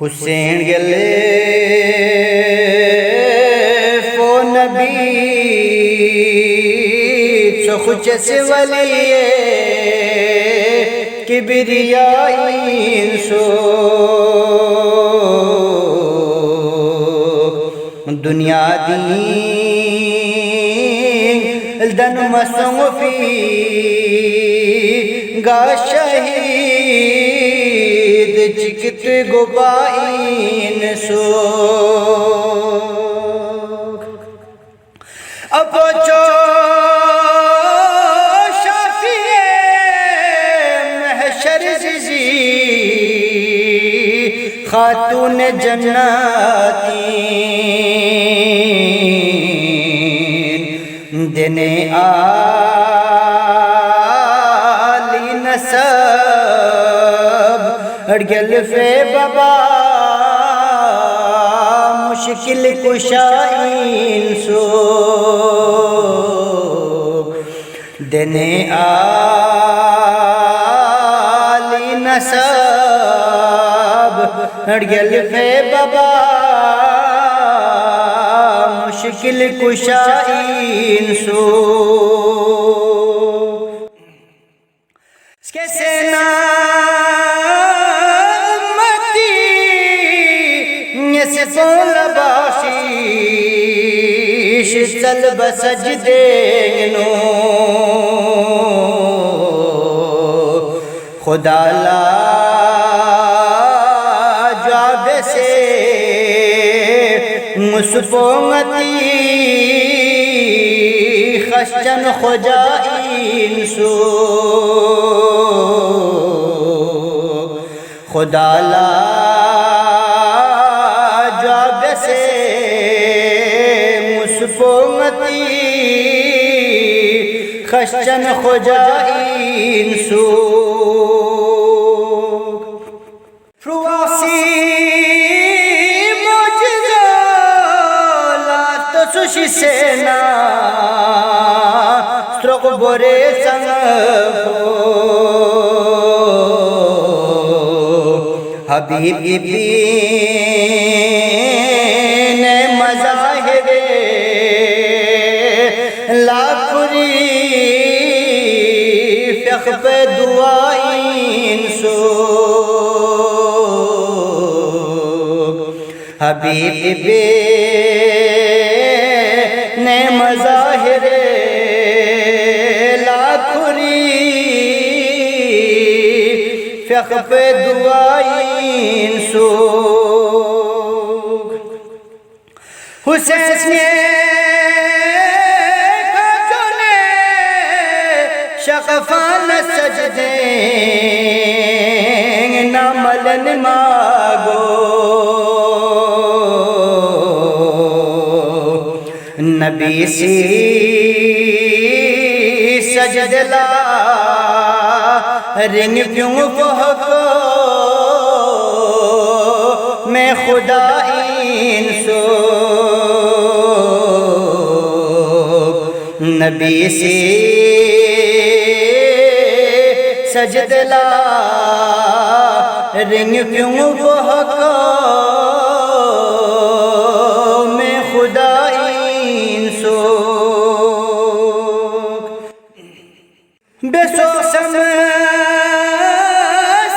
حسین گلے فو نبی چخچ سے ولیے کبریائی سو دنیا دین دن مسوفی گا شہید چکت گبائین سو اب چو شافی محشر زی خاتون جناتین دنے آلی نسب اڑگل فے بابا مشکل کشائین سو دنے آلی نسب اڑگل فے بابا مشکل کشائین سو اس کے سینا امتی یسفو لباشیش سلب سجدینو خدا لا جواب سے مسپومتی خشچن خجائین سو خدا لا جواب سے مسپومتی خشچن خجائین سو فواسی سوشی سینا سترق بورے سنگو حبیب بین مظاہر لاکھری فخ پہ دعائین سو حبیب بین مظاہر لاکھری فخ پہ دعائین سو حسین کھجنے شغفان سجدیں ناملن ماگو نبی سی سجد لا رنگ کیوں بہکو میں خدائین سو نبی سی سجد لا رنگ کیوں بہکو میں خدائین سو بے سوسم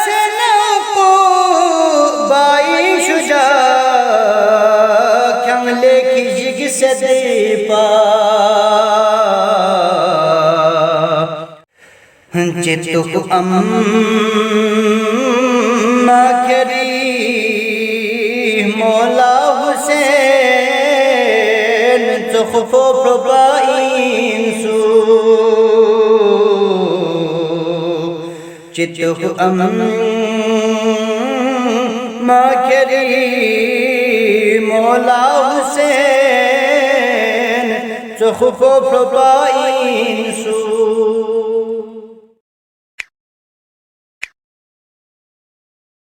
سے نوکو بائی شجا کھنگ لے کی جگ سے دے پا چتک امّا کری مولا حسین تخفو پربائین سو چتک امّا کری مولا حسین تخفو پربائین سو